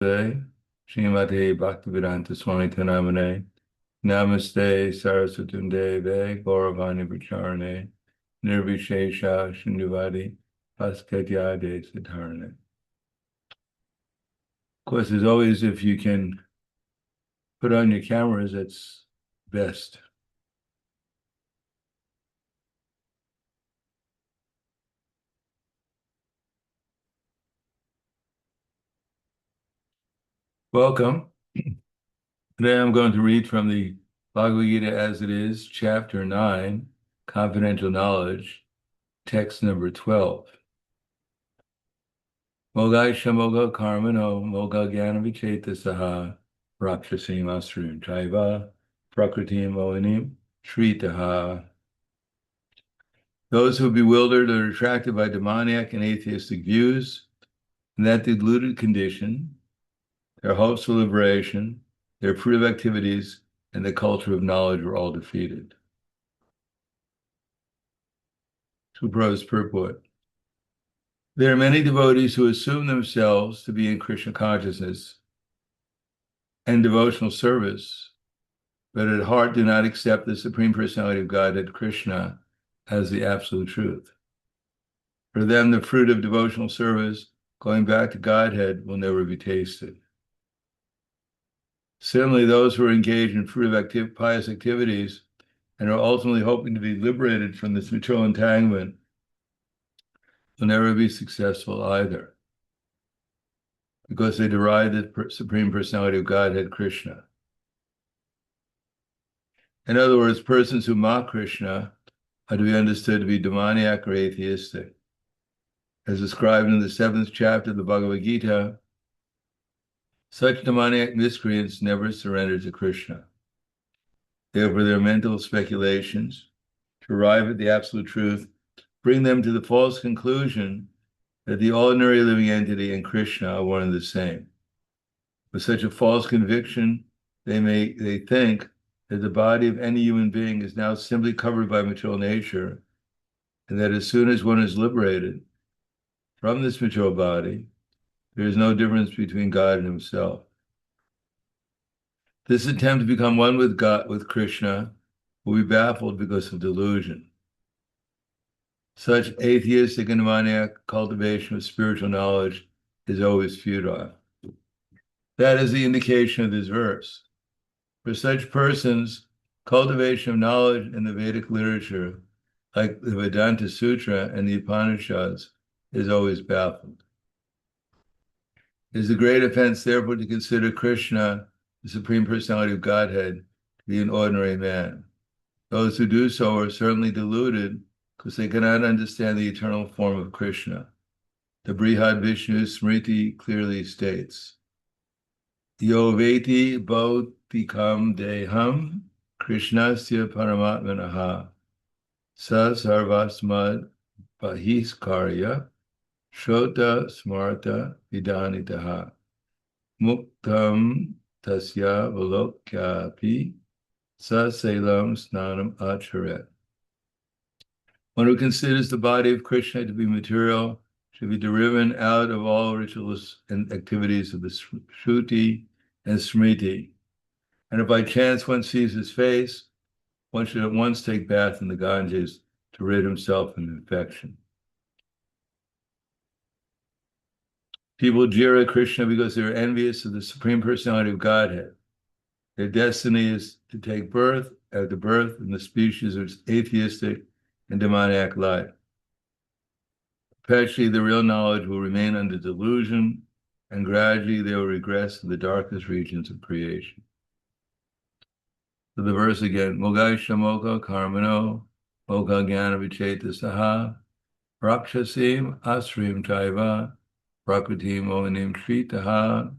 Srimate Bhaktivedanta Swami Namane. Namaste Saraswatam Deve Gauravani Pracharane Nirvishesha Shinduvadi Paskatyade Siddharane. Of course, as always, if you can put on your cameras, that's best. Welcome. Today I'm going to read from the Bhagavad Gita as it is, chapter 9, Confidential Knowledge, text number 12. Mogaisha Moga Karmano Moga Gyana Vichetasaha Rakshasim Asrim Jaiva Prakritim Mohinim Shritaha. Those who are bewildered are attracted by demoniac and atheistic views, in that deluded condition, their hopes for liberation, their fruitive activities, and the culture of knowledge were all defeated. Supra's purport. There are many devotees who assume themselves to be in Krishna consciousness and devotional service, but at heart do not accept the Supreme Personality of Godhead, Krishna, as the absolute truth. For them, the fruit of devotional service, going back to Godhead, will never be tasted. Similarly, those who are engaged in fruitive pious activities and are ultimately hoping to be liberated from this material entanglement will never be successful either, because they deride the Supreme Personality of Godhead, Krishna. In other words, persons who mock Krishna are to be understood to be demoniac or atheistic. As described in the 7th chapter of the Bhagavad Gita, such demoniac miscreants never surrender to Krishna. Therefore, their mental speculations to arrive at the absolute truth bring them to the false conclusion that the ordinary living entity and Krishna are one and the same. With such a false conviction, they think that the body of any human being is now simply covered by material nature, and that as soon as one is liberated from this material body, there is no difference between God and himself. This attempt to become one with God, with Krishna, will be baffled because of delusion. Such atheistic and demoniac cultivation of spiritual knowledge is always futile. That is the indication of this verse. For such persons, cultivation of knowledge in the Vedic literature, like the Vedanta Sutra and the Upanishads, is always baffled. It is a great offense, therefore, to consider Krishna, the Supreme Personality of Godhead, to be an ordinary man. Those who do so are certainly deluded because they cannot understand the eternal form of Krishna. The Brihad Vishnu Smriti clearly states, Yo veti bhautikam deham Krishnasya paramatmanaha sa sarvasmad bahiskarya shota smarta vidanitaha muktam tasya valokyapi sa selam snanam acharet. One who considers the body of Krishna to be material should be driven out of all rituals and activities of the Shruti and Smriti. And if by chance one sees his face, one should at once take bath in the Ganges to rid himself of infection. People jeer at Krishna because they are envious of the Supreme Personality of Godhead. Their destiny is to take birth after birth in the species of atheistic and demoniac life. Perpetually, the real knowledge will remain under delusion, and gradually they will regress to the darkest regions of creation. So the verse again, Mogaisha Moga Karmano, Moga Gyana Vicheta Saha, Rakshasim Asrim Jaiva, Prakritim Mohinim Shritaha.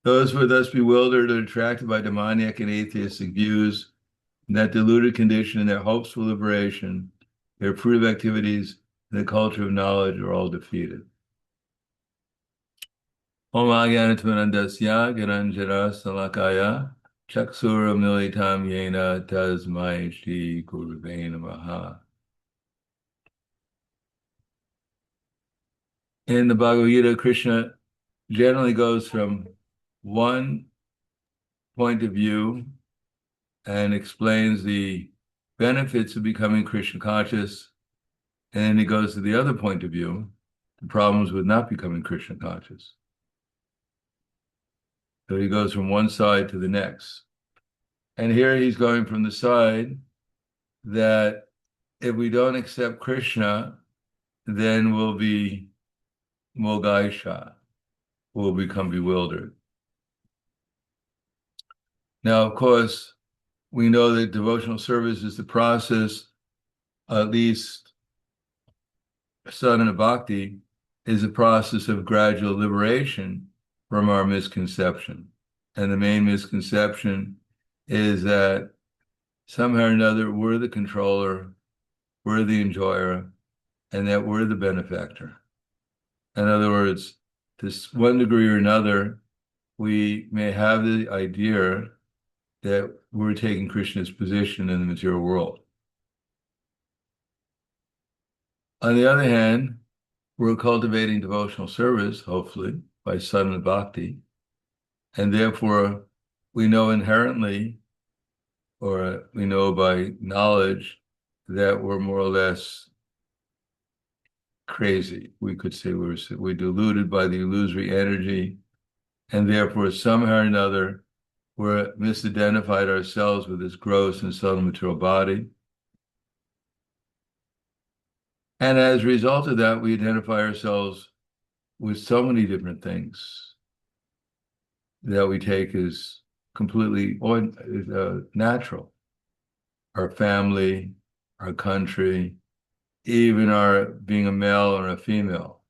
Those who are thus bewildered and attracted by demoniac and atheistic views, in that deluded condition, in their hopes for liberation, their fruitive activities, and the culture of knowledge are all defeated. Om Agyanatvanandasya Garanjara Salakaya Chaksura Militam Yena Tasmai Shri Gurave Namaha. In the Bhagavad Gita, Krishna generally goes from one point of view and explains the benefits of becoming Krishna conscious, and then he goes to the other point of view, the problems with not becoming Krishna conscious. So he goes from one side to the next. And here he's going from the side that if we don't accept Krishna, then we'll be Mogaisha, we'll become bewildered. Now, of course, we know that devotional service is the process, at least sadhana bhakti, is a process of gradual liberation from our misconception. And the main misconception is that somehow or another we're the controller, we're the enjoyer, and that we're the benefactor. In other words, to one degree or another, we may have the idea that we're taking Krishna's position in the material world. On the other hand, we're cultivating devotional service, hopefully, by sadhana bhakti, and therefore we know inherently, or we know by knowledge, that we're more or less crazy. We could say we're deluded by the illusory energy, and therefore somehow or another we're misidentified ourselves with this gross and subtle material body. And as a result of that, we identify ourselves with so many different things that we take as completely natural. Our family, our country, even our being a male or a female.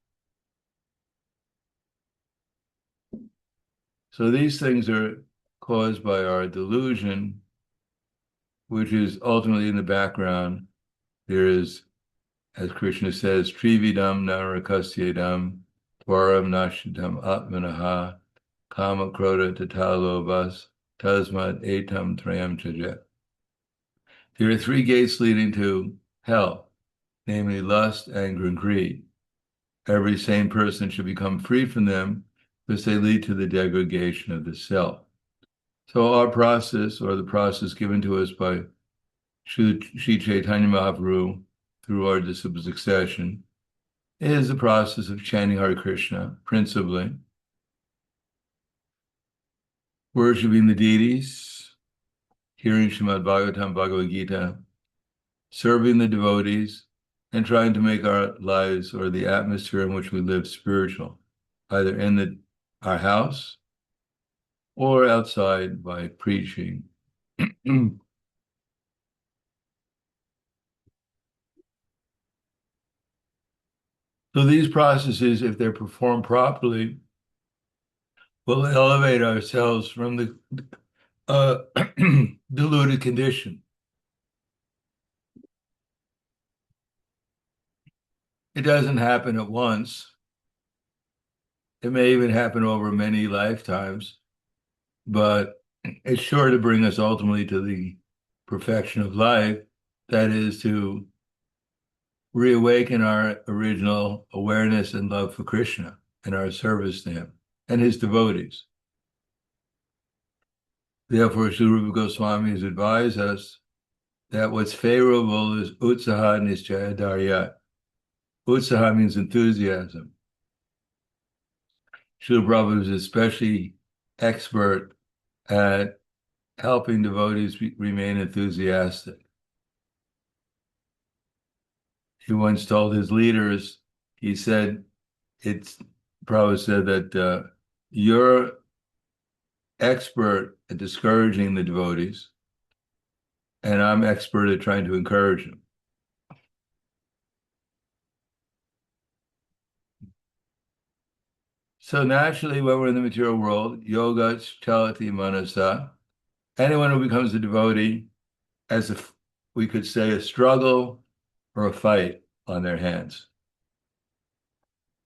So these things are caused by our delusion, which is ultimately in the background. There is, as Krishna says, Trividam narakasyedam tvaram nashidam atmanaha kama krodha tatalobas tasmad etam trayam chajet. There are three gates leading to hell, namely lust, anger, and greed. Every sane person should become free from them because they lead to the degradation of the self. So our process, or the process given to us by Sri Chaitanya Mahaprabhu through our disciple succession, is the process of chanting Hare Krishna, principally, worshiping the deities, hearing Srimad Bhagavatam, Bhagavad Gita, serving the devotees, and trying to make our lives or the atmosphere in which we live spiritual, either in our house or outside by preaching. So these processes, if they're performed properly, will elevate ourselves from the deluded condition. It doesn't happen at once. It may even happen over many lifetimes, but it's sure to bring us ultimately to the perfection of life, that is to reawaken our original awareness and love for Krishna and our service to him and his devotees. Therefore, Srila Rupa Goswami has advised us that what's favorable is utsaha nischaya daryat. Utsaha means enthusiasm. Srila Prabhupada is especially expert at helping devotees remain enthusiastic. He once told his leaders, he said, Prabhupada said that you're expert at discouraging the devotees, and I'm expert at trying to encourage them. So naturally, when we're in the material world, yoga chalati manasa, anyone who becomes a devotee has we could say, a struggle or a fight on their hands.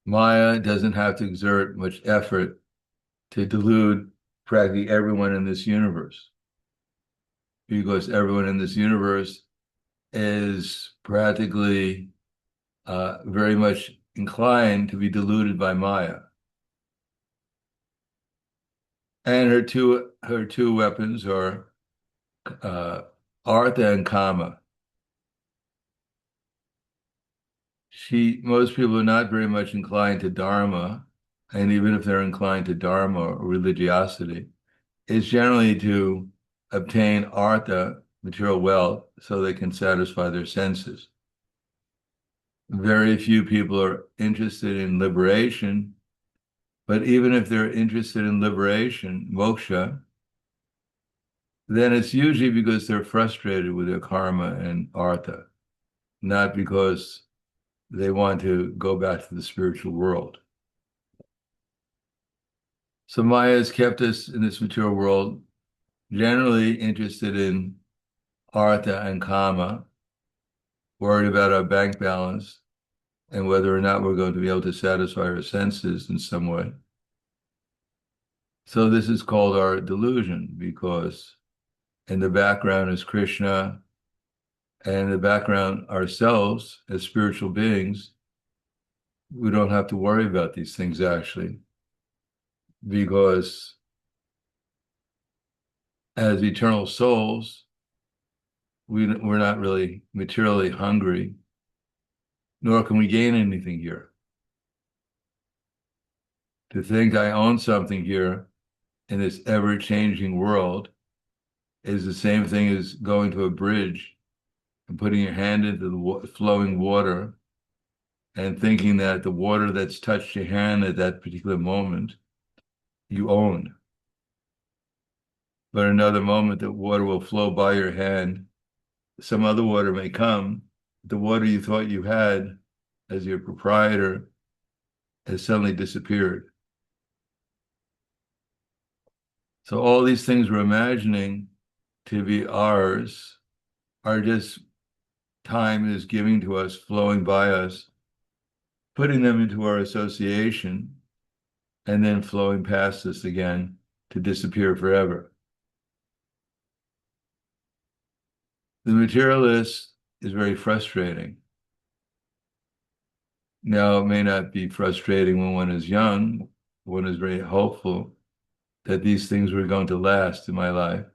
Maya doesn't have to exert much effort to delude practically everyone in this universe, because everyone in this universe is practically very much inclined to be deluded by Maya. And her two weapons are uh, Artha and Kama. Most people are not very much inclined to Dharma, and even if they're inclined to Dharma or religiosity, it's generally to obtain Artha, material wealth, so they can satisfy their senses. Very few people are interested in liberation, but even if they're interested in liberation, moksha, then it's usually because they're frustrated with their karma and artha, not because they want to go back to the spiritual world. So Maya has kept us in this material world generally interested in artha and kama, worried about our bank balance and whether or not we're going to be able to satisfy our senses in some way. So this is called our delusion, because in the background is Krishna, and in the background ourselves as spiritual beings. We don't have to worry about these things actually, because as eternal souls, we're not really materially hungry, nor can we gain anything here. To think I own something here in this ever-changing world is the same thing as going to a bridge and putting your hand into the flowing water and thinking that the water that's touched your hand at that particular moment, you own. But another moment, the water will flow by your hand. Some other water may come. The water you thought you had as your proprietor has suddenly disappeared. So all these things we're imagining to be ours are just time is giving to us, flowing by us, putting them into our association, and then flowing past us again to disappear forever. The materialist is very frustrating. Now, it may not be frustrating when one is young. One is very hopeful that these things were going to last in my life.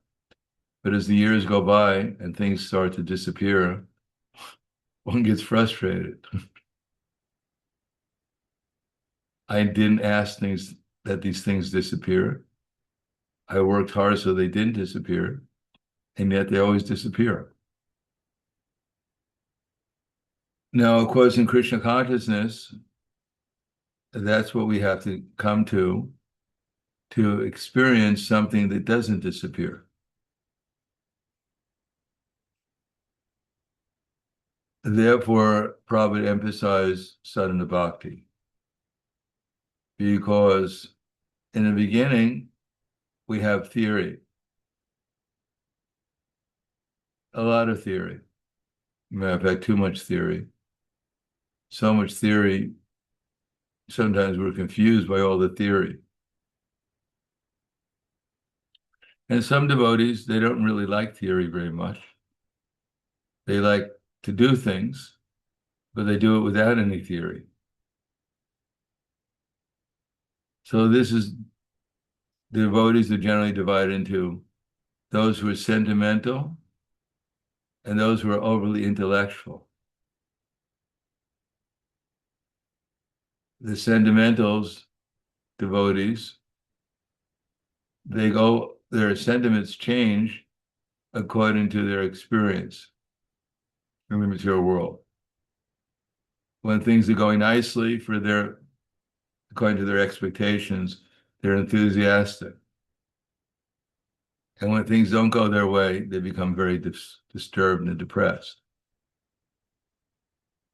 But as the years go by and things start to disappear, one gets frustrated. I didn't ask that these things disappear. I worked hard so they didn't disappear, and yet they always disappear. Now, of course, in Krishna consciousness, that's what we have to come to experience something that doesn't disappear. Therefore, Prabhupada emphasized sadhana bhakti, because in the beginning, we have theory, a lot of theory. Matter of fact, too much theory. So much theory, sometimes we're confused by all the theory. And some devotees, they don't really like theory very much. They like to do things, but they do it without any theory. So the devotees are generally divided into those who are sentimental and those who are overly intellectual. The sentimentals, devotees, their sentiments change according to their experience in the material world. When things are going nicely according to their expectations, they're enthusiastic. And when things don't go their way, they become very disturbed and depressed.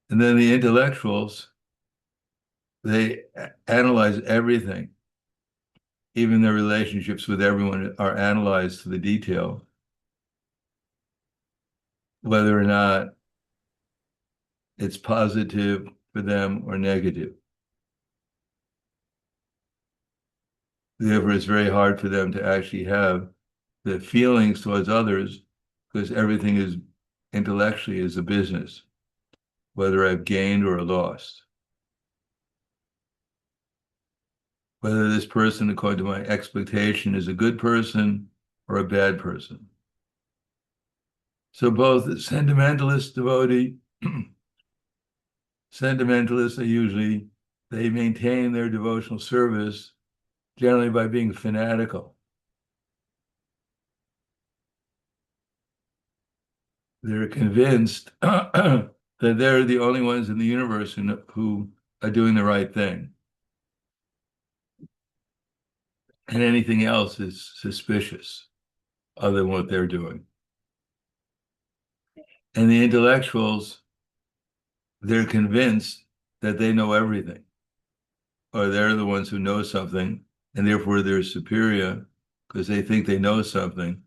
And then the intellectuals, they analyze everything. Even their relationships with everyone are analyzed to the detail, whether or not it's positive for them or negative. Therefore, it's very hard for them to actually have the feelings towards others, because everything is intellectually is a business, whether I've gained or lost. whether this person, according to my expectation, is a good person or a bad person. So both the sentimentalist devotee, sentimentalists are usually, they maintain their devotional service generally by being fanatical. They're convinced that they're the only ones in the universe who are doing the right thing. And anything else is suspicious other than what they're doing. And the intellectuals, they're convinced that they know everything, or they're the ones who know something, and therefore they're superior because they think they know something.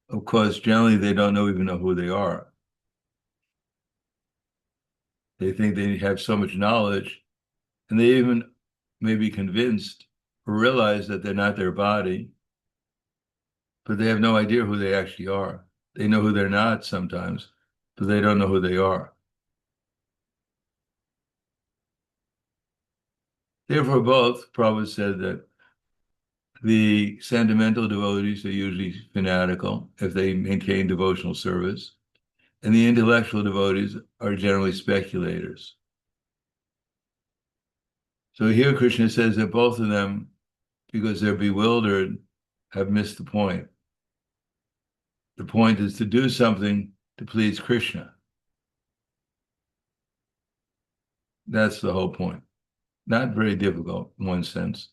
Of course, generally they don't even know who they are. They think they have so much knowledge, and they even may be convinced or realize that they're not their body, but they have no idea who they actually are. They know who they're not sometimes, but they don't know who they are. Therefore, both Prabhupada said that the sentimental devotees are usually fanatical if they maintain devotional service, and the intellectual devotees are generally speculators. So here Krishna says that both of them, because they're bewildered, have missed the point. The point is to do something to please Krishna. That's the whole point. Not very difficult in one sense.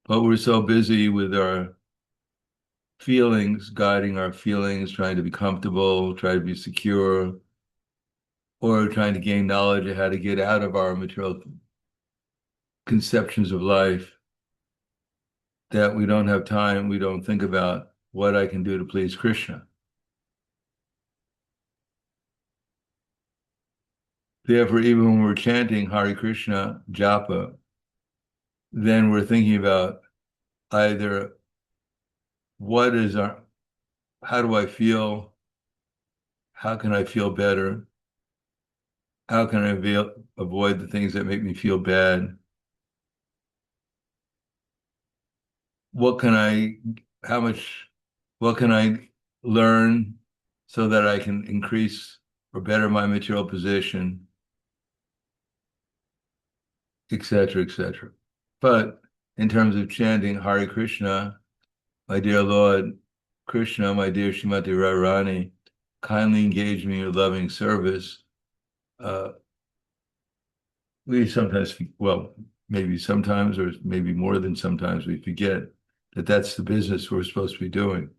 But we're so busy with our feelings, guiding our feelings, trying to be comfortable, trying to be secure, or trying to gain knowledge of how to get out of our material conceptions of life, that we don't have time, we don't think about what I can do to please Krishna. Therefore, even when we're chanting Hare Krishna, japa, then we're thinking about either how do I feel? How can I feel better? How can I avoid the things that make me feel bad? What can I, what can I learn so that I can increase or better my material position, etc., etc. But in terms of chanting Hare Krishna, my dear Lord Krishna, my dear Srimati Radharani, kindly engage me in your loving service. We sometimes, well, maybe sometimes, or maybe more than sometimes, we forget that that's the business we're supposed to be doing.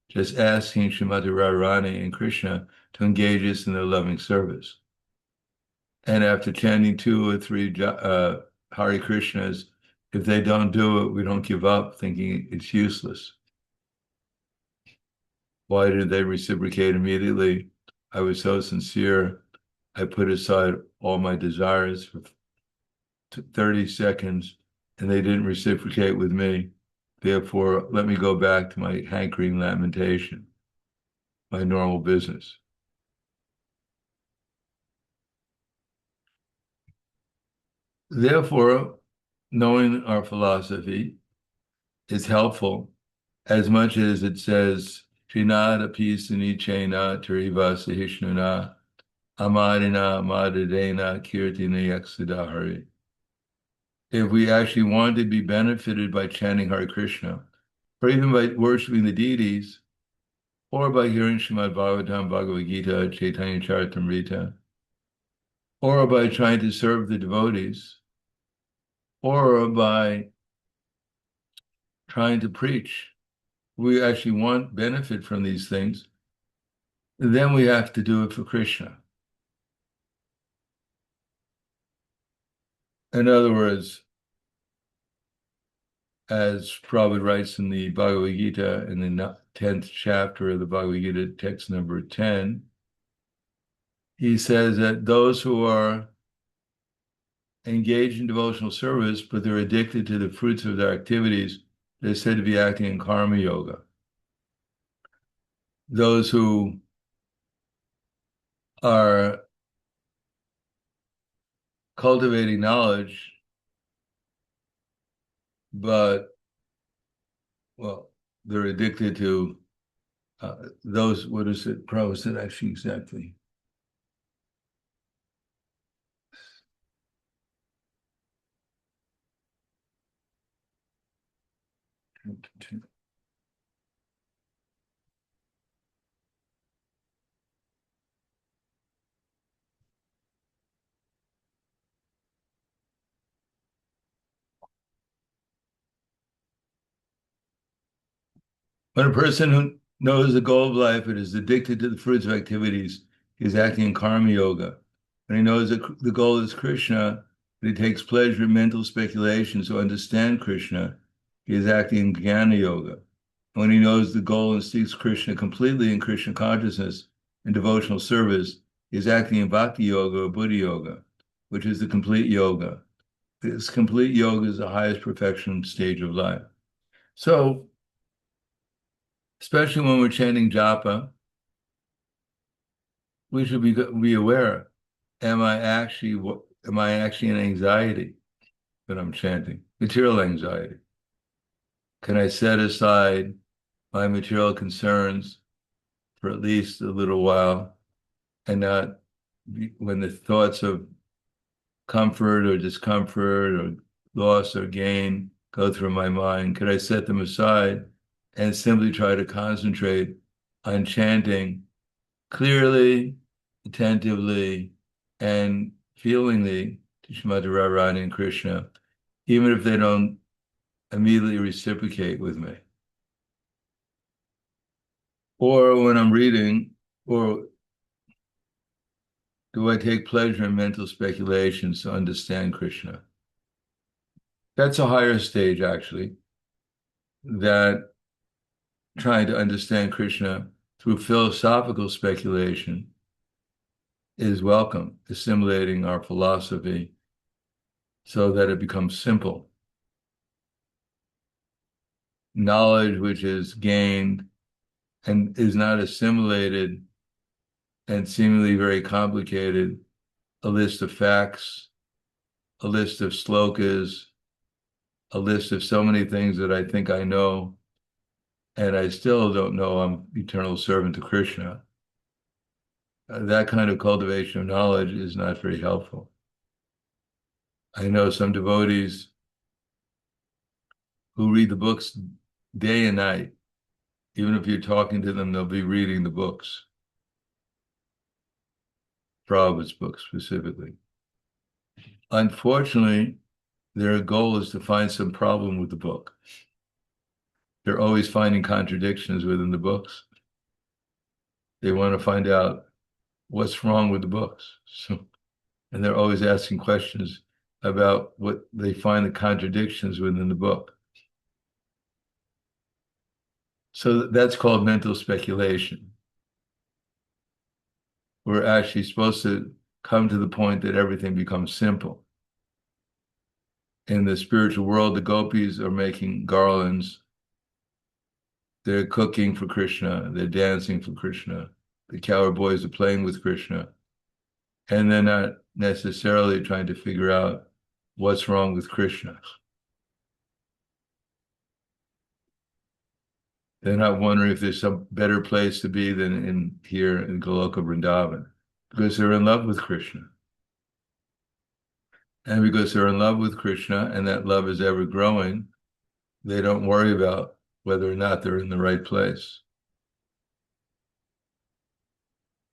Just asking Srimati Radharani and Krishna to engage us in their loving service. And after chanting 2 or 3 Hare Krishnas, if they don't do it, we don't give up thinking it's useless. Why did they reciprocate immediately? I was so sincere. I put aside all my desires for 30 seconds, and they didn't reciprocate with me. Therefore, let me go back to my hankering lamentation, my normal business. Therefore, knowing our philosophy is helpful as much as it says, Trinada pisani chena tariva sahishnuna amadina madadena kirtina yaksidahari. If we actually want to be benefited by chanting Hare Krishna, or even by worshiping the deities, or by hearing Srimad Bhagavatam, Bhagavad Gita, Chaitanya Charitamrita, or by trying to serve the devotees, or by trying to preach, we actually want benefit from these things, then we have to do it for Krishna. In other words, as Prabhupada writes in the Bhagavad Gita, in the 10th chapter of the Bhagavad Gita, text number 10, he says that those who are engaged in devotional service, but they're addicted to the fruits of their activities, they're said to be acting in karma yoga. Those who are cultivating knowledge but well, they're addicted to those. What is it? Pro is it actually exactly? When a person who knows the goal of life and is addicted to the fruits of activities, he is acting in karma yoga. When he knows that the goal is Krishna, and he takes pleasure in mental speculations to understand Krishna, he is acting in jnana yoga. When he knows the goal and seeks Krishna completely in Krishna consciousness and devotional service, he is acting in bhakti yoga or buddhi yoga, which is the complete yoga. This complete yoga is the highest perfection stage of life. So, especially when we're chanting japa, we should be aware. Am I actually in anxiety when I'm chanting? Material anxiety. Can I set aside my material concerns for at least a little while and not when the thoughts of comfort or discomfort or loss or gain go through my mind, could I set them aside and simply try to concentrate on chanting clearly, attentively, and feelingly to Shrimati Radharani and Krishna, even if they don't immediately reciprocate with me? Or when I'm reading, or do I take pleasure in mental speculations to understand Krishna? That's a higher stage, actually, that trying to understand Krishna through philosophical speculation is welcome, assimilating our philosophy so that it becomes simple. Knowledge which is gained and is not assimilated and seemingly very complicated, a list of facts, a list of slokas, a list of so many things that I think I know, and I still don't know I'm eternal servant to Krishna. That kind of cultivation of knowledge is not very helpful. I know some devotees who read the books day and night. Even if you're talking to them, they'll be reading the books, Prabhupada's books specifically. Unfortunately, their goal is to find some problem with the book. They're always finding contradictions within the books. They want to find out what's wrong with the books. So, and they're always asking questions about what they find the contradictions within the book. So that's called mental speculation. We're actually supposed to come to the point that everything becomes simple. In the spiritual world, the gopis are making garlands. They're cooking for Krishna. They're dancing for Krishna. The cowherd boys are playing with Krishna. And they're not necessarily trying to figure out what's wrong with Krishna. They're not wondering if there's some better place to be than in here in Goloka Vrindavan, because they're in love with Krishna. And because they're in love with Krishna and that love is ever growing, they don't worry about whether or not they're in the right place.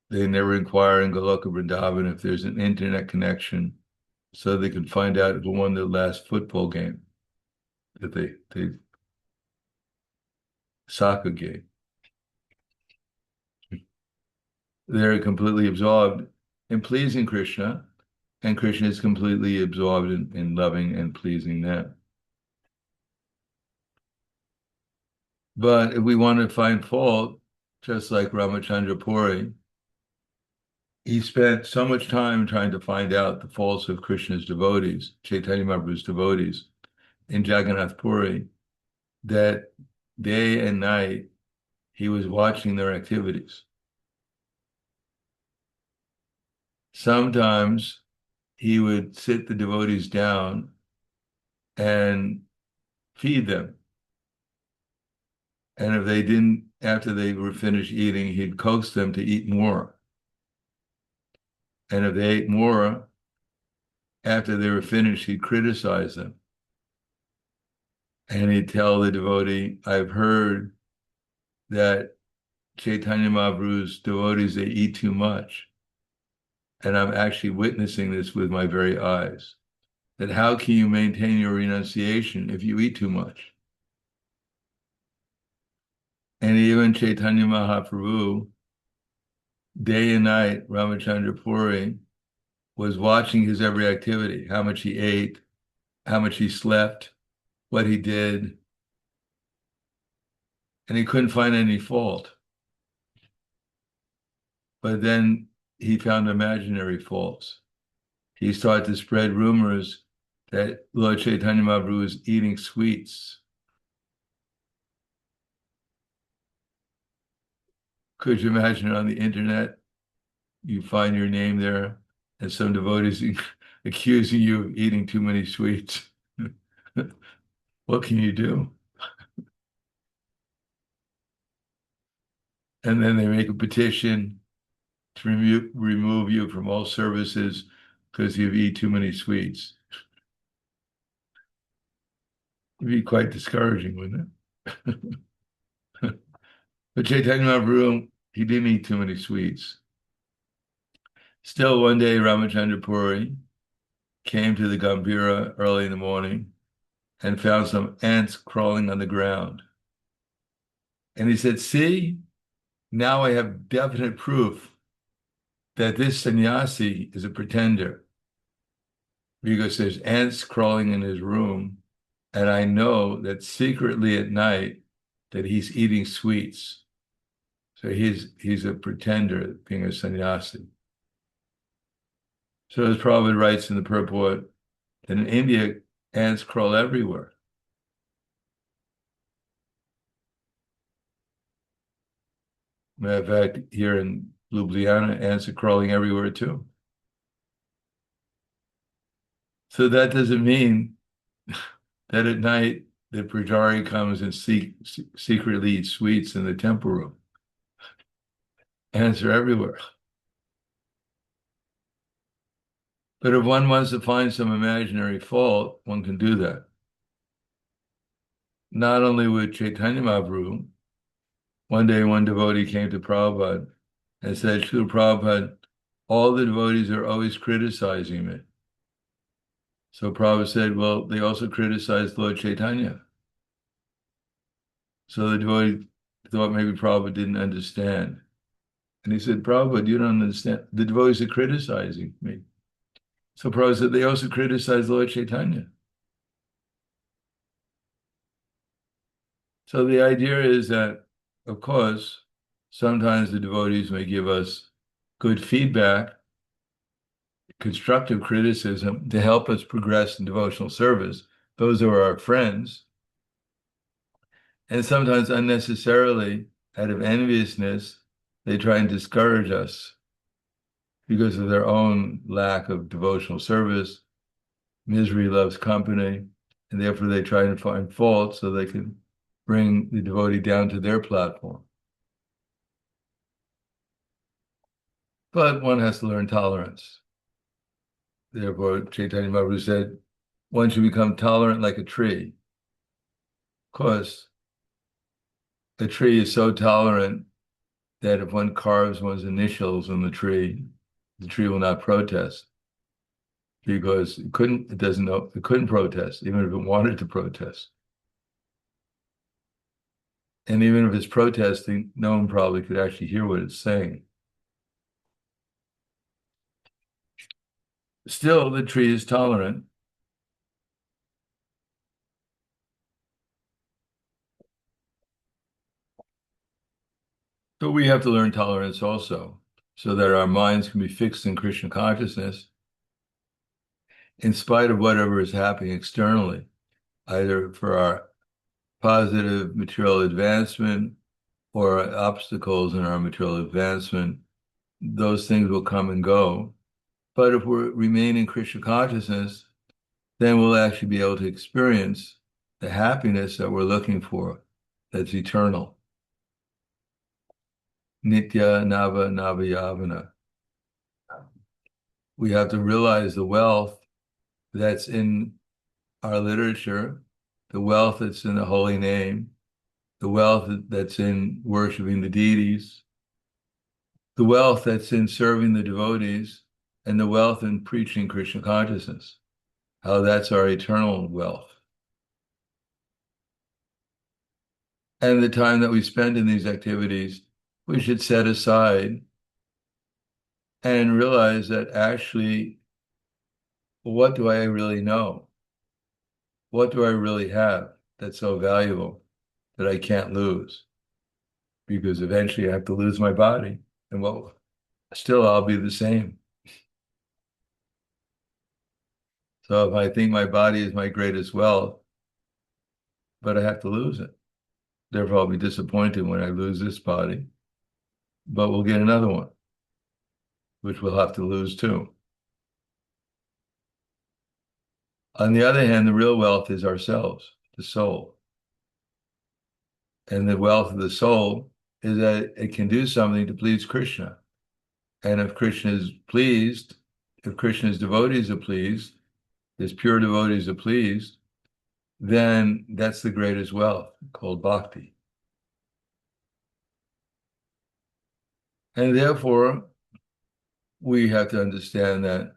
They never inquire in Goloka Vrindavan if there's an internet connection so they can find out who won the last football game that they soccer game. They're completely absorbed in pleasing Krishna, and Krishna is completely absorbed in loving and pleasing them. But if we want to find fault, just like Ramachandra Puri, he spent so much time trying to find out the faults of Krishna's devotees, Chaitanya Mahaprabhu's devotees, in Jagannath Puri, that day and night he was watching their activities. Sometimes he would sit the devotees down and feed them. And if they didn't, after they were finished eating, he'd coax them to eat more. And if they ate more, after they were finished, he'd criticize them. And he'd tell the devotee, I've heard that Chaitanya Mahaprabhu's devotees, they eat too much. And I'm actually witnessing this with my very eyes. That how can you maintain your renunciation if you eat too much? And even Chaitanya Mahaprabhu, day and night, Ramachandra Puri was watching his every activity, how much he ate, how much he slept, what he did, and he couldn't find any fault. But then he found imaginary faults. He started to spread rumors that Lord Chaitanya Mahaprabhu was eating sweets. Could you imagine on the internet, you find your name there and some devotees accusing you of eating too many sweets? What can you do? And then they make a petition to remove you from all services because you've eaten too many sweets. It'd be quite discouraging, wouldn't it? But Chaitanya Mahaprabhu, he didn't eat too many sweets. Still, one day, Ramachandra Puri came to the Gambhira early in the morning and found some ants crawling on the ground. And he said, see, now I have definite proof that this sannyasi is a pretender, because there's ants crawling in his room, and I know that secretly at night that he's eating sweets. So he's a pretender, being a sannyasi. So as Prabhupada writes in the purport, that in India, ants crawl everywhere. Matter of fact, here in Ljubljana, ants are crawling everywhere too. So that doesn't mean that at night the Pujari comes and secretly eats sweets in the temple room. Ants are everywhere. But if one wants to find some imaginary fault, one can do that. Not only with Chaitanya Mahaprabhu, one day one devotee came to Prabhupada and said, Srila Prabhupada, all the devotees are always criticizing me. So Prabhupada said, well, they also criticized Lord Chaitanya. So the devotee thought maybe Prabhupada didn't understand. And he said, Prabhupada, you don't understand. The devotees are criticizing me. So Prabhupada said, they also criticize Lord Chaitanya. So the idea is that, of course, sometimes the devotees may give us good feedback, constructive criticism to help us progress in devotional service. Those are our friends. And sometimes unnecessarily, out of enviousness, they try and discourage us because of their own lack of devotional service. Misery loves company, and therefore they try to find fault so they can bring the devotee down to their platform. But one has to learn tolerance. Therefore, Chaitanya Mahaprabhu said, one should become tolerant like a tree. Of course, a tree is so tolerant that if one carves one's initials on the tree will not protest, because it couldn't protest, even if it wanted to protest. And even if it's protesting, no one probably could actually hear what it's saying. Still, the tree is tolerant. But we have to learn tolerance also, so that our minds can be fixed in Krishna consciousness in spite of whatever is happening externally, either for our positive material advancement or obstacles in our material advancement. Those things will come and go. But if we remain in Krishna consciousness, then we'll actually be able to experience the happiness that we're looking for, that's eternal. Nitya Nava Navayavana. We have to realize the wealth that's in our literature, the wealth that's in the holy name, the wealth that's in worshiping the deities, the wealth that's in serving the devotees, and the wealth in preaching Krishna consciousness, how that's our eternal wealth. And the time that we spend in these activities, we should set aside and realize that actually, what do I really know? What do I really have that's so valuable that I can't lose? Because eventually I have to lose my body, and well, still I'll be the same. So if I think my body is my greatest wealth, but I have to lose it, therefore I'll be disappointed when I lose this body, but we'll get another one, which we'll have to lose too. On the other hand, the real wealth is ourselves, the soul. And the wealth of the soul is that it can do something to please Krishna. And if Krishna is pleased, if Krishna's devotees are pleased, his pure devotees are pleased, then that's the greatest wealth called bhakti. And therefore, we have to understand that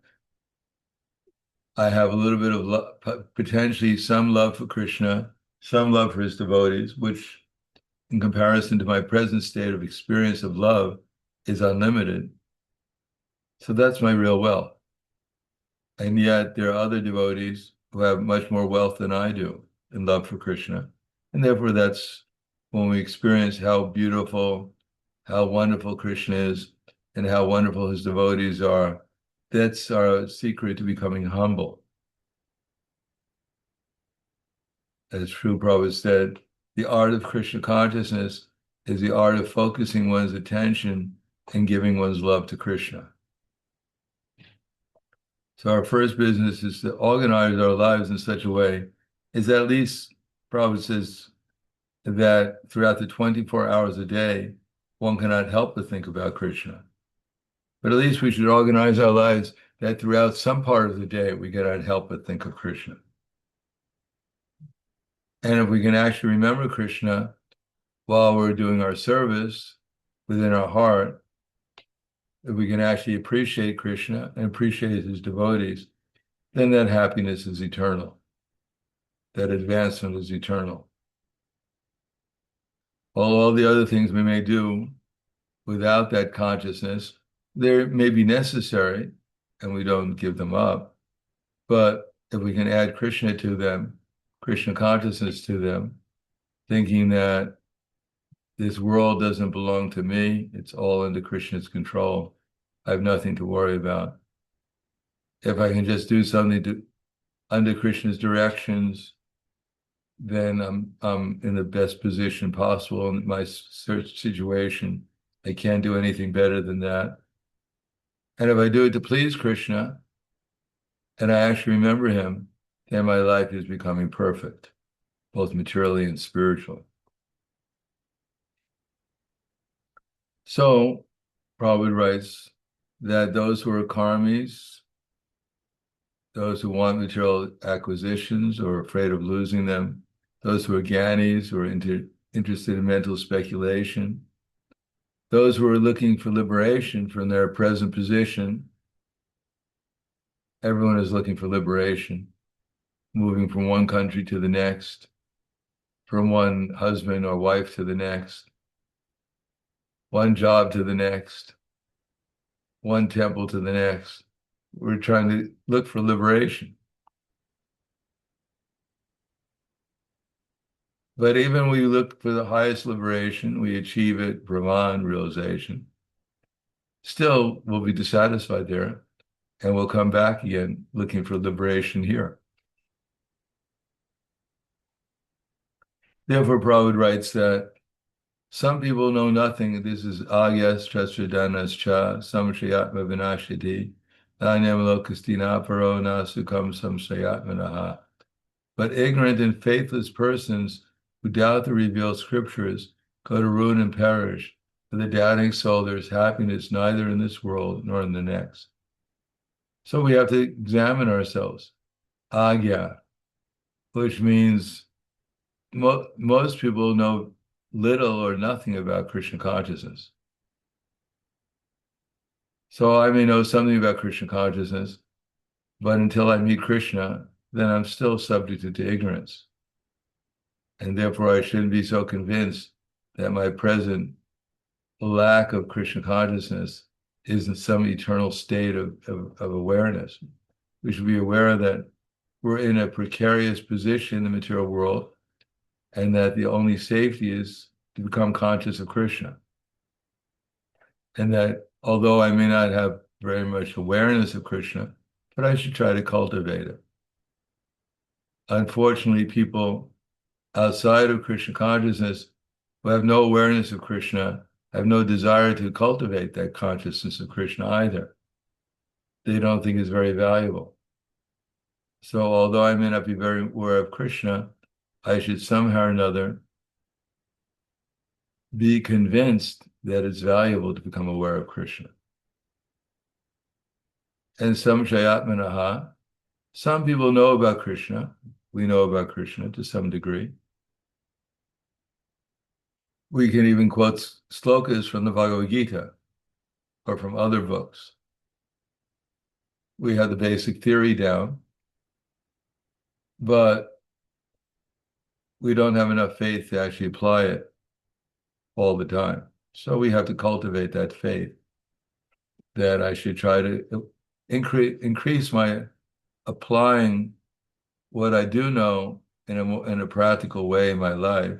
I have a little bit of love, potentially some love for Krishna, some love for his devotees, which in comparison to my present state of experience of love is unlimited. So that's my real wealth. And yet there are other devotees who have much more wealth than I do in love for Krishna. And therefore that's when we experience how beautiful, how wonderful Krishna is, and how wonderful his devotees are. That's our secret to becoming humble. As Srila Prabhupada said, the art of Krishna consciousness is the art of focusing one's attention and giving one's love to Krishna. So our first business is to organize our lives in such a way is that at least Prabhupada says that throughout the 24 hours a day, one cannot help but think about Krishna. But at least we should organize our lives that throughout some part of the day, we cannot help but think of Krishna. And if we can actually remember Krishna while we're doing our service within our heart, if we can actually appreciate Krishna and appreciate his devotees, then that happiness is eternal. That advancement is eternal. All the other things we may do without that consciousness, they may be necessary, and we don't give them up. But if we can add Krishna to them, Krishna consciousness to them, thinking that this world doesn't belong to me, it's all under Krishna's control, I have nothing to worry about. If I can just do something under Krishna's directions, then I'm in the best position possible in my search situation. I can't do anything better than that. And if I do it to please Krishna, and I actually remember him, then my life is becoming perfect, both materially and spiritually. So, Prabhupada writes that those who are karmis, those who want material acquisitions or are afraid of losing them, those who are gyanis, who are interested in mental speculation, those who are looking for liberation from their present position, everyone is looking for liberation, moving from one country to the next, from one husband or wife to the next, one job to the next, one temple to the next. We're trying to look for liberation. But even when we look for the highest liberation, we achieve it, Brahman realization. Still, we'll be dissatisfied there, and we'll come back again looking for liberation here. Therefore, Prabhupada writes that some people know nothing. This is agyas chastradanas-cha samshayatma vinashiti nanyam lokastina paro na sukham samshayatmanaha. But ignorant and faithless persons who doubt the revealed scriptures go to ruin and perish. For the doubting soul, there is happiness neither in this world nor in the next. So we have to examine ourselves. Agya, which means most people know little or nothing about Krishna consciousness. So I may know something about Krishna consciousness, but until I meet Krishna, then I'm still subject to ignorance. And therefore I shouldn't be so convinced that my present lack of Krishna consciousness is in some eternal state of awareness. We should be aware that we're in a precarious position in the material world, and that the only safety is to become conscious of Krishna. And that although I may not have very much awareness of Krishna, but I should try to cultivate it. Unfortunately, people outside of Krishna consciousness who have no awareness of Krishna have no desire to cultivate that consciousness of Krishna either. They don't think it's very valuable. So although I may not be very aware of Krishna, I should somehow or another be convinced that it's valuable to become aware of Krishna. And samshayatmanaha, some people know about Krishna. We know about Krishna to some degree. We can even quote slokas from the Bhagavad Gita or from other books. We have the basic theory down, but we don't have enough faith to actually apply it all the time. So we have to cultivate that faith that I should try to increase my applying what I do know in a practical way in my life,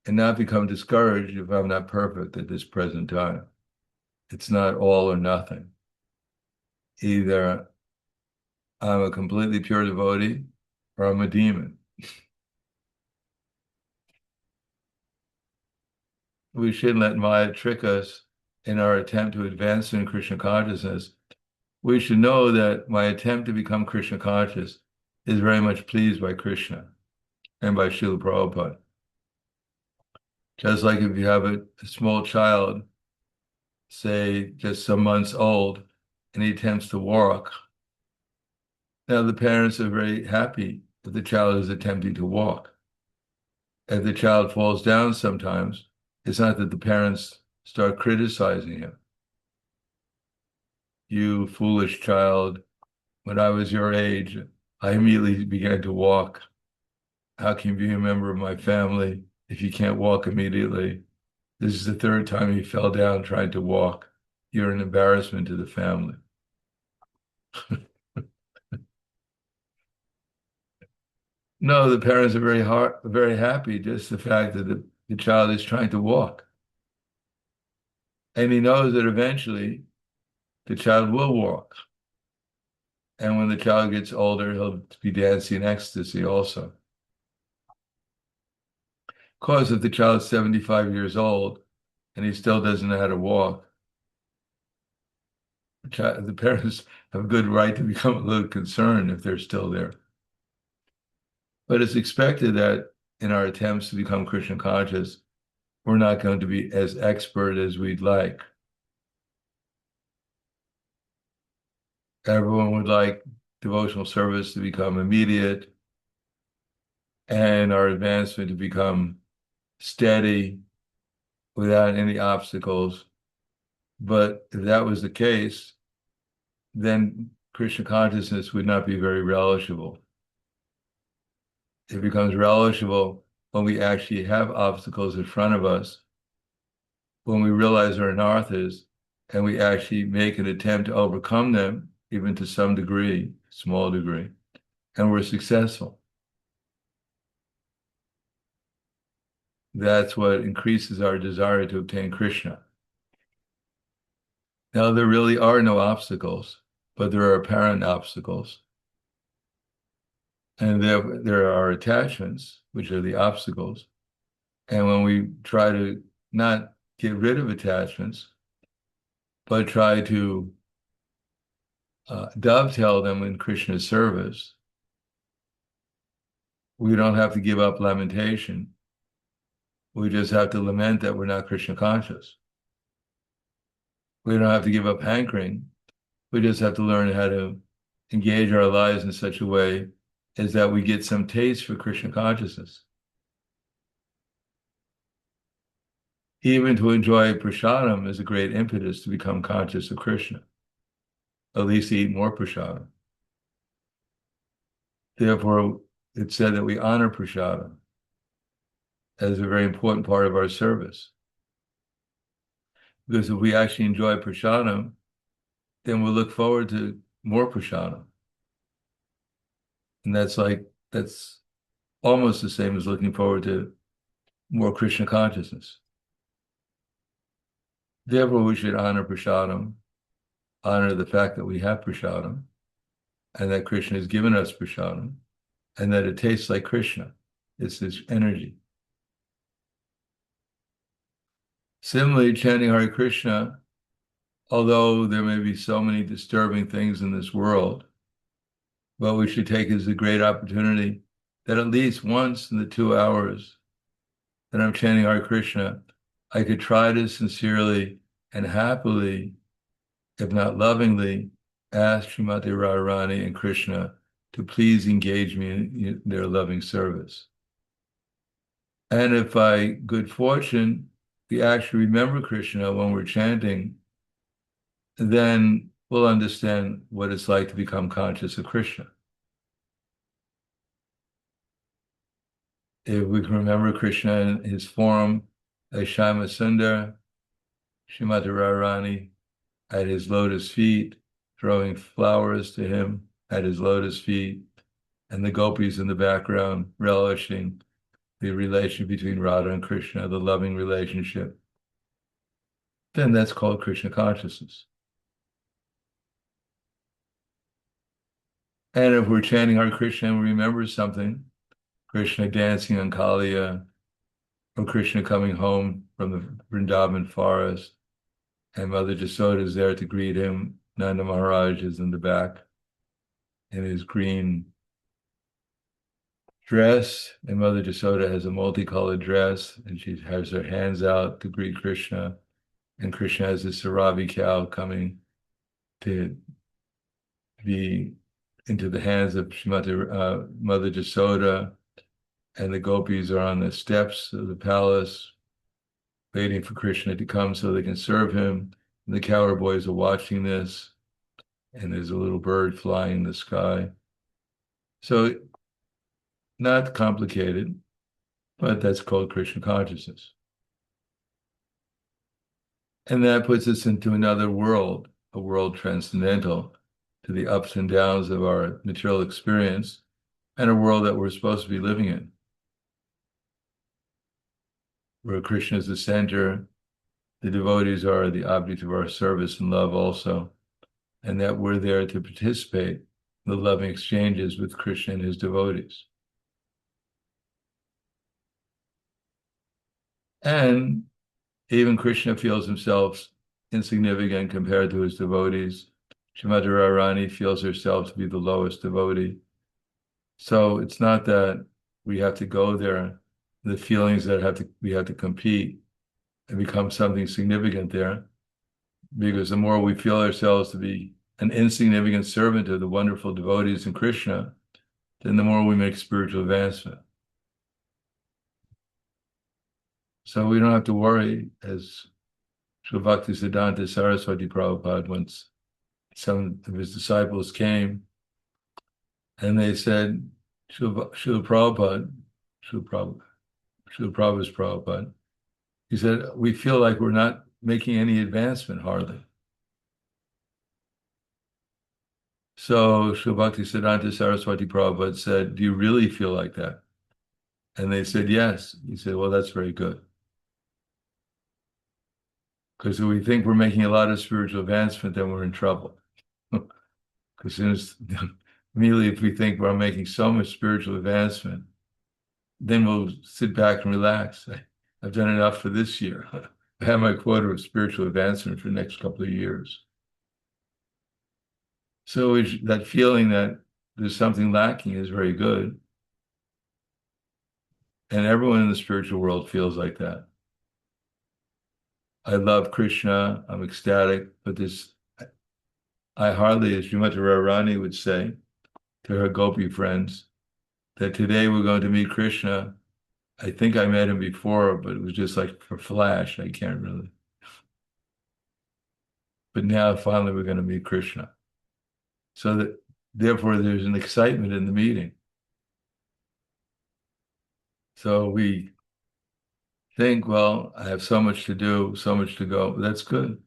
and not become discouraged if I'm not perfect at this present time. It's not all or nothing. Either I'm a completely pure devotee or I'm a demon. We shouldn't let Maya trick us in our attempt to advance in Krishna consciousness. We should know that my attempt to become Krishna conscious is very much pleased by Krishna and by Srila Prabhupada. Just like if you have a small child, say just some months old, and he attempts to walk, now the parents are very happy that the child is attempting to walk. If the child falls down sometimes, it's not that the parents start criticizing him. You foolish child, when I was your age, I immediately began to walk. How can you be a member of my family if you can't walk immediately? This is the third time you fell down trying to walk. You're an embarrassment to the family. No, the parents are very happy, just the fact that the child is trying to walk. And he knows that eventually the child will walk. And when the child gets older, he'll be dancing in ecstasy also. Of course, if the child's 75 years old and he still doesn't know how to walk, the parents have a good right to become a little concerned if they're still there. But it's expected that in our attempts to become Krishna conscious, we're not going to be as expert as we'd like. Everyone would like devotional service to become immediate and our advancement to become steady without any obstacles. But if that was the case, then Krishna consciousness would not be very relishable. It becomes relishable when we actually have obstacles in front of us, when we realize our anarthas, and we actually make an attempt to overcome them, even to some degree, small degree, and we're successful. That's what increases our desire to obtain Krishna. Now, there really are no obstacles, but there are apparent obstacles. And there are attachments, which are the obstacles. And when we try to not get rid of attachments, but try to dovetail them in Krishna's service, We don't have to give up lamentation. We just have to lament that we're not Krishna conscious. We don't have to give up hankering. We just have to learn how to engage our lives in such a way as that we get some taste for Krishna consciousness. Even to enjoy prasadam is a great impetus to become conscious of Krishna, at least to eat more prasadam. Therefore, it's said that we honor prasadam as a very important part of our service. Because if we actually enjoy prasadam, then we'll look forward to more prasadam. And that's almost the same as looking forward to more Krishna consciousness. Therefore, we should honor prasadam, honor the fact that we have prasadam, and that Krishna has given us prasadam, and that it tastes like Krishna. It's this energy. Similarly, chanting Hare Krishna, although there may be so many disturbing things in this world, what we should take as a great opportunity that at least once in the 2 hours that I'm chanting Hare Krishna, I could try to sincerely and happily, if not lovingly, ask Srimati Radharani and Krishna to please engage me in their loving service. And if by good fortune, we actually remember Krishna when we're chanting, then we'll understand what it's like to become conscious of Krishna. If we can remember Krishna in his form as Shama Sundar, Srimati Radharani at his lotus feet, throwing flowers to him at his lotus feet, and the gopis in the background relishing the relation between Radha and Krishna, the loving relationship, then that's called Krishna consciousness. And if we're chanting Hare Krishna and we remember something, Krishna dancing on Kaliya, or Krishna coming home from the Vrindavan forest, and Mother Jasoda is there to greet him, Nanda Maharaj is in the back in his green dress, and Mother Jasoda has a multicolored dress, and she has her hands out to greet Krishna, and Krishna has a Saravi cow coming to be into the hands of Mother Jasoda, and the gopis are on the steps of the palace waiting for Krishna to come so they can serve him. And the cowherd boys are watching this, and there's a little bird flying in the sky. So not complicated, but that's called Krishna consciousness. And that puts us into another world, a world transcendental to the ups and downs of our material experience, and a world that we're supposed to be living in, where Krishna is the center, the devotees are the object of our service and love also, and that we're there to participate in the loving exchanges with Krishna and his devotees. And even Krishna feels himself insignificant compared to his devotees. Srimati Radharani feels herself to be the lowest devotee. So it's not that we have to go there, the feelings that we have to compete and become something significant there, because the more we feel ourselves to be an insignificant servant of the wonderful devotees in Krishna, then the more we make spiritual advancement. So we don't have to worry, as Srila Bhaktisiddhanta Saraswati Prabhupada, once some of his disciples came and they said, Srila Prabhupada, Srila Prabhupada's Prabhupada, he said, we feel like we're not making any advancement hardly. So Srila Bhaktisiddhanta Saraswati Prabhupada said, do you really feel like that? And they said, yes. He said, well, that's very good. Because if we think we're making a lot of spiritual advancement, then we're in trouble. Because immediately if we think we're making so much spiritual advancement, then we'll sit back and relax. I've done enough for this year. I have my quota of spiritual advancement for the next couple of years. So that feeling that there's something lacking is very good. And everyone in the spiritual world feels like that. I love Krishna, I'm ecstatic, but this, I hardly, as Srimati Radharani would say to her gopi friends, that today we're going to meet Krishna. I think I met him before, but it was just like for flash. I can't really. But now finally we're going to meet Krishna. So that therefore there's an excitement in the meeting. So we think, well, I have so much to do, so much to go. But that's good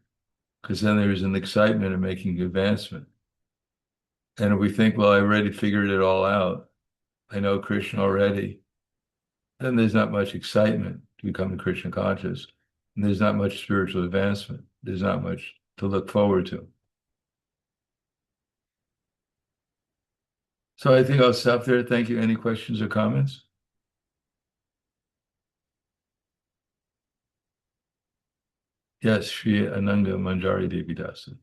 because then there's an excitement in making advancement. And if we think, well, I already figured it all out, I know Krishna already, then there's not much excitement to become Krishna conscious. And there's not much spiritual advancement. There's not much to look forward to. So I think I'll stop there. Thank you. Any questions or comments? Yes, Shri Ananga Manjari Devi Dasi.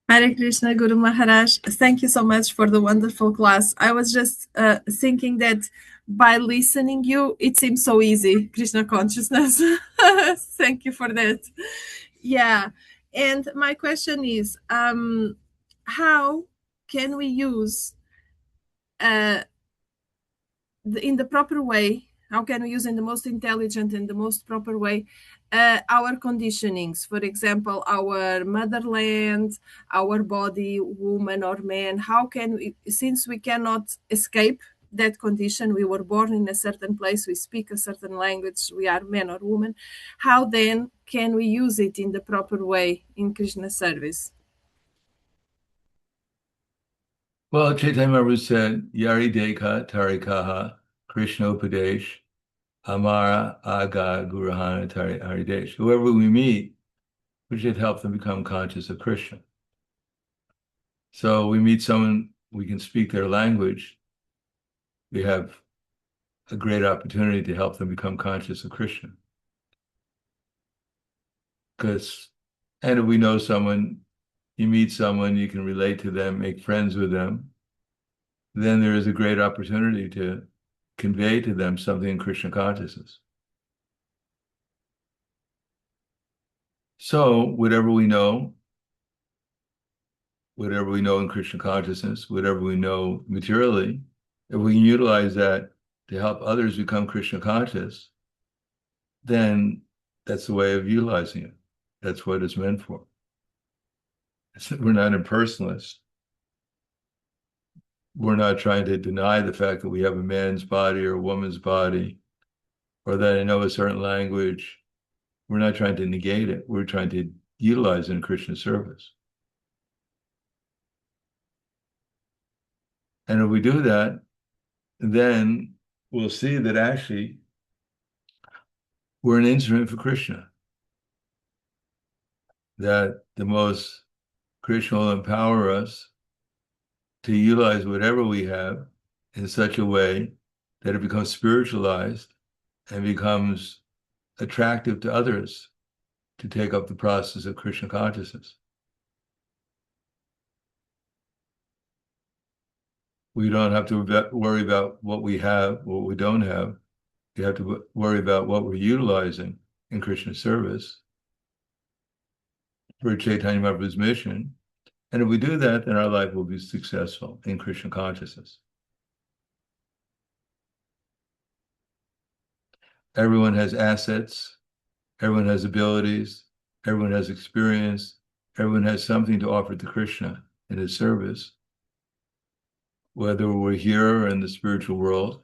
Hare Krishna, Guru Maharaj. Thank you so much for the wonderful class. I was just thinking that by listening you, it seems so easy, Krishna consciousness. Thank you for that. Yeah. And my question is, how can we use in the proper way, how can we use in the most intelligent and the most proper way our conditionings, for example, our motherland, our body, woman or man? How can we, since we cannot escape that condition, we were born in a certain place, we speak a certain language, we are man or woman, how then can we use it in the proper way in Krishna service? Well, Chaitanya Mahaprabhu said, Yari Dekha Tarikaha Krishna Upadesh Amara Aga Gurahana Haridesh. Whoever we meet, we should help them become conscious of Krishna. So we meet someone, we can speak their language. We have a great opportunity to help them become conscious of Krishna. And if we know someone, you meet someone, you can relate to them, make friends with them, then there is a great opportunity to convey to them something in Krishna consciousness. So whatever we know in Krishna consciousness, whatever we know materially, if we can utilize that to help others become Krishna conscious, then that's the way of utilizing it. That's what it's meant for. We're not impersonalists. We're not trying to deny the fact that we have a man's body or a woman's body, or that I know a certain language. We're not trying to negate it. We're trying to utilize it in Krishna service. And if we do that, then we'll see that actually we're an instrument for Krishna. That the most Krishna will empower us to utilize whatever we have in such a way that it becomes spiritualized and becomes attractive to others to take up the process of Krishna consciousness. We don't have to worry about what we have, what we don't have. We have to worry about what we're utilizing in Krishna service for Chaitanya Mahaprabhu's mission. And if we do that, then our life will be successful in Krishna consciousness. Everyone has assets, everyone has abilities, everyone has experience, everyone has something to offer to Krishna in his service. Whether we're here or in the spiritual world,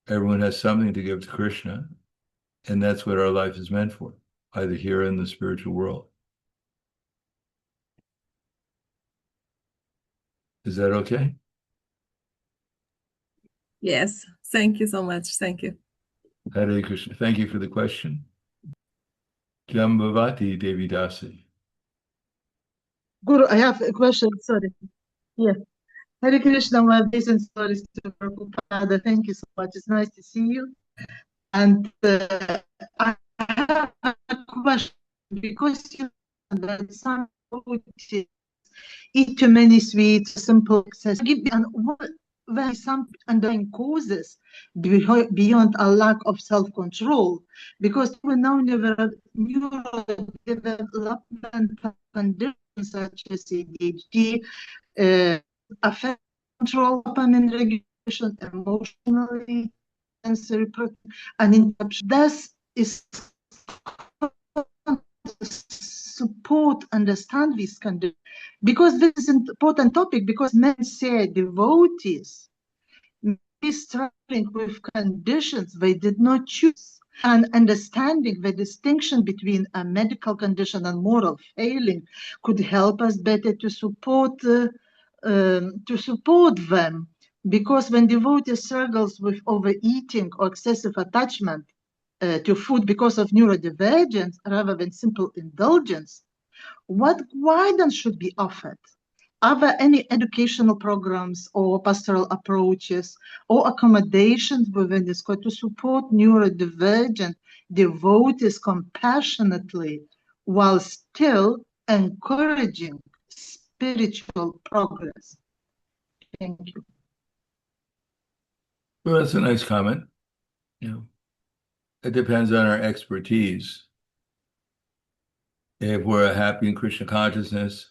everyone has something to give to Krishna, and that's what our life is meant for, either here or in the spiritual world. Is that okay? Yes. Thank you so much. Thank you. Hare Krishna. Thank you for the question. Jambavati Devi Dasi. Guru, I have a question. Sorry. Yeah. Hare Krishna, my obeisance stories to Prabhupada. Thank you so much. It's nice to see you. And I have a question because you that some food eat too many sweets, simple excess. Give me very some underlying causes beyond a lack of self-control, because we know neurodevelopmental conditions such as ADHD affect control, dopamine regulation, emotionally, sensory, and interruption. Thus, is support, understand these conditions, because this is an important topic, because men say devotees may struggling with conditions they did not choose, and understanding the distinction between a medical condition and moral failing could help us better to support them, because when devotee struggles with overeating or excessive attachment to food because of neurodivergence rather than simple indulgence, what guidance should be offered? Are there any educational programs or pastoral approaches or accommodations within this code to support neurodivergent devotees compassionately while still encouraging spiritual progress? Thank you. Well, that's a nice comment. It depends on our expertise. If we're happy in Krishna consciousness,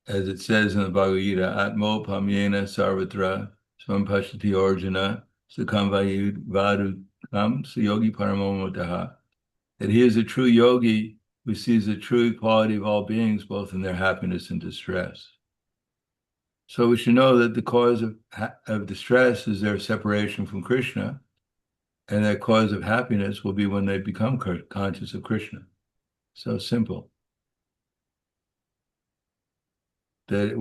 as it says in the Bhagavad Gita, Atmo Pamyena Sarvatra Swam Pashati Arjuna Sukham Vadukam Sayogi Paramomotaha, that he is a true yogi who sees the true equality of all beings, both in their happiness and distress. So we should know that the cause of distress is their separation from Krishna, and their cause of happiness will be when they become conscious of Krishna. So simple. That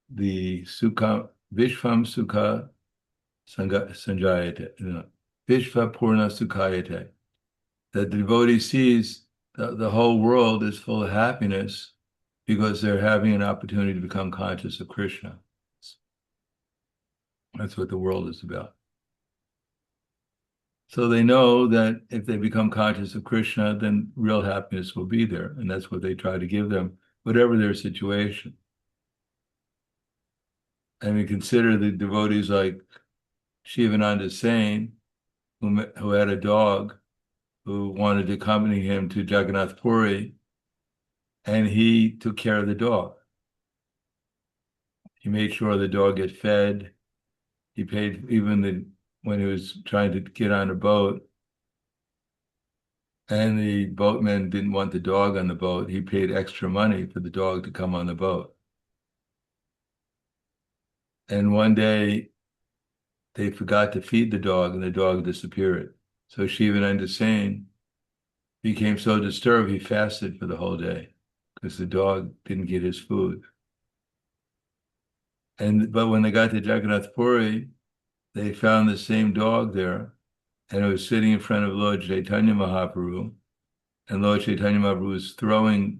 the sukha, Vishvam Sukha Sanjayate, Vishva Purna Sukhayate, that the devotee sees the whole world is full of happiness because they're having an opportunity to become conscious of Krishna. That's what the world is about. So they know that if they become conscious of Krishna, then real happiness will be there. And that's what they try to give them, whatever their situation. And we consider the devotees like Shivananda Sain, who had a dog who wanted to accompany him to Jagannath Puri, and he took care of the dog. He made sure the dog get fed. He paid even when he was trying to get on a boat, and the boatman didn't want the dog on the boat, he paid extra money for the dog to come on the boat. And one day, they forgot to feed the dog, and the dog disappeared. So Shivananda Sain became so disturbed, he fasted for the whole day because the dog didn't get his food. But when they got to Jagannath Puri, they found the same dog there, and it was sitting in front of Lord Chaitanya Mahaprabhu, and Lord Chaitanya Mahaprabhu was throwing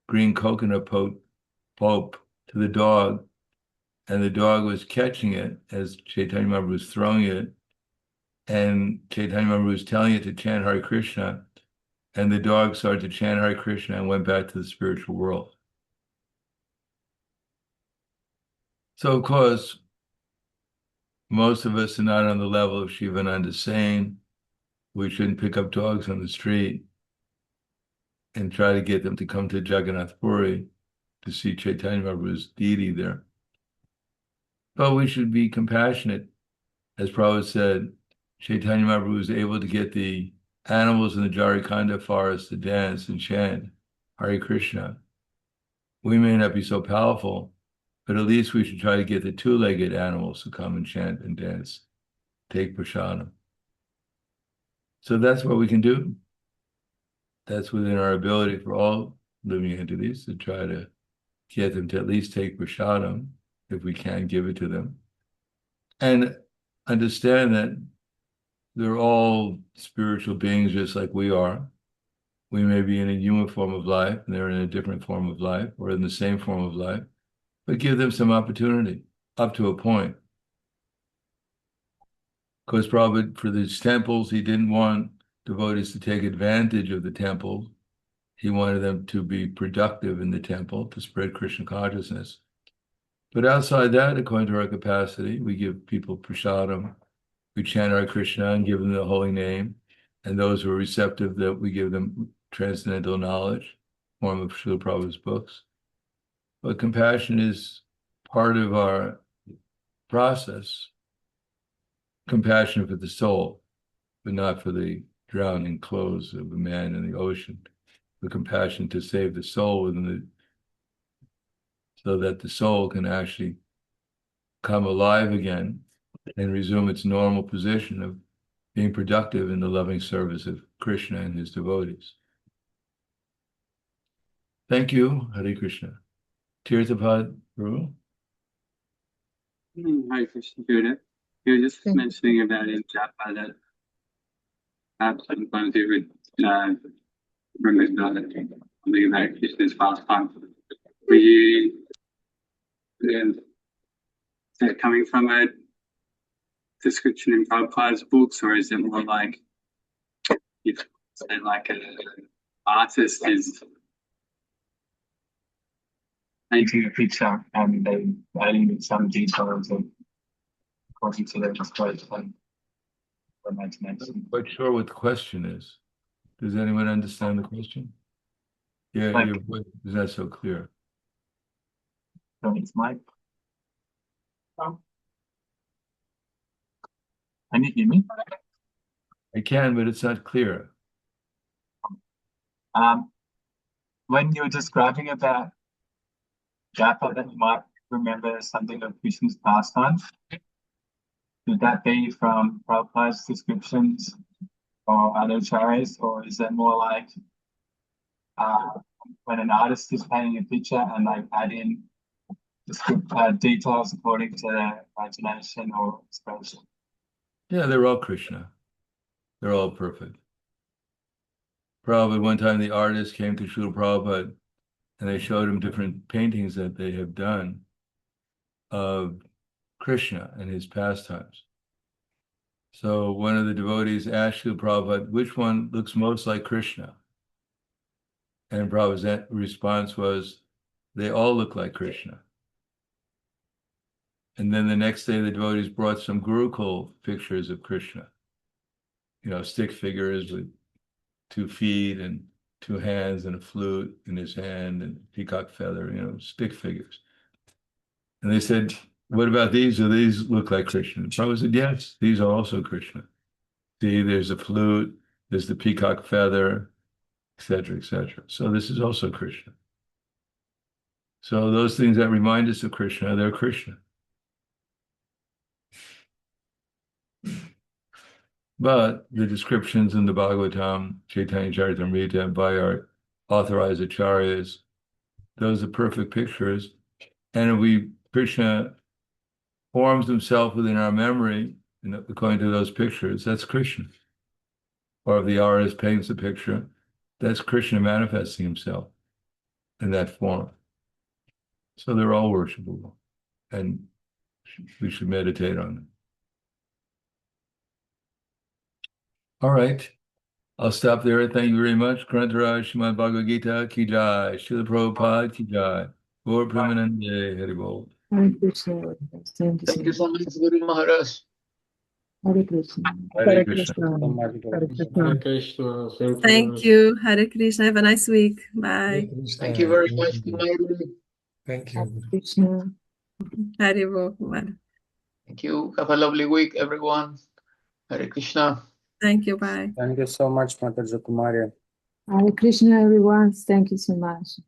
green coconut pulp to the dog, and the dog was catching it as Chaitanya Mahaprabhu was throwing it, and Chaitanya Mahaprabhu was telling it to chant Hare Krishna, and the dog started to chant Hare Krishna and went back to the spiritual world. So, of course, most of us are not on the level of Shivananda Sain. We shouldn't pick up dogs on the street and try to get them to come to Jagannath Puri to see Chaitanya Mahaprabhu's deity there. But we should be compassionate. As Prabhupada said, Chaitanya Mahaprabhu was able to get the animals in the Jharikanda forest to dance and chant Hare Krishna. We may not be so powerful, but at least we should try to get the two-legged animals to come and chant and dance, take prasadam. So that's what we can do. That's within our ability for all living entities to try to get them to at least take prasadam, if we can give it to them. And understand that they're all spiritual beings just like we are. We may be in a human form of life, and they're in a different form of life, or in the same form of life, but give them some opportunity up to a point. Because probably for these temples, he didn't want devotees to take advantage of the temple. He wanted them to be productive in the temple, to spread Krishna consciousness. But outside that, according to our capacity, we give people prasadam, we chant our Krishna and give them the holy name. And those who are receptive, that we give them transcendental knowledge, form of Srila Prabhupada's books. But compassion is part of our process. Compassion for the soul, but not for the drowning clothes of a man in the ocean. The compassion to save the soul within the, so that the soul can actually come alive again and resume its normal position of being productive in the loving service of Krishna and his devotees. Thank you, Hare Krishna. Tirthapad Guru. Hare Krishna, Judith. You were just mentioning about in Japa that perhaps sometimes you would remember something about Krishna's pastime. Were you, is that coming from a description in Prabhupada's books, or is it more like, you say, like an artist is painting a picture and then adding some details of according to their description for imagination? I'm quite sure what the question is. Does anyone understand the question? Yeah, Like, your voice is not so clear. so it's Mike. Can you hear me? I can, but it's not clear. When you're describing about Japa, that you might remember something of Krishna's pastime. Would that be from Prabhupada's descriptions or other acharyas, or is that more like when an artist is painting a picture and they add in details according to their imagination or expression? Yeah, they're all Krishna. They're all perfect. Prabhupada, one time the artist came to Srila Prabhupada and they showed him different paintings that they have done of Krishna and his pastimes. So one of the devotees asked Srila Prabhupada, which one looks most like Krishna? And Prabhupada's response was, they all look like Krishna. And then the next day, the devotees brought some Gurukul pictures of Krishna. Stick figures with 2 feet and 2 hands and a flute in his hand and peacock feather, stick figures. And they said, what about these? Do these look like Krishna? And Prabhupada said, yes, these are also Krishna. See, there's a flute, there's the peacock feather, etc., etc. So this is also Krishna. So those things that remind us of Krishna, they're Krishna. But the descriptions in the Bhagavatam, Chaitanya Charitamrita, by our authorized acharyas, those are perfect pictures. And if Krishna forms himself within our memory, according to those pictures, that's Krishna. Or if the artist paints a picture, that's Krishna manifesting himself in that form. So they're all worshipable, and we should meditate on them. All right, I'll stop there. Thank you very much. Grantaraj Srimad Bhagavad Gita ki jai, Srila Prabhupada ki jai, Gaur Premanande Hari Bol. Hare Krishna. Thank Thank you so much, Guru Maharaj. Hare Krishna. Hare Krishna. Hare Krishna. Hare Krishna. Thank you. Hare Krishna. Have a nice week. Bye. Thank you very much, Guru. Thank Hare you. Krishna. Haribo. Thank you. Have a lovely week, everyone. Hare Krishna. Thank you. Bye. Thank you so much, Mataji Kumari. Hare Krishna, everyone. Thank you so much.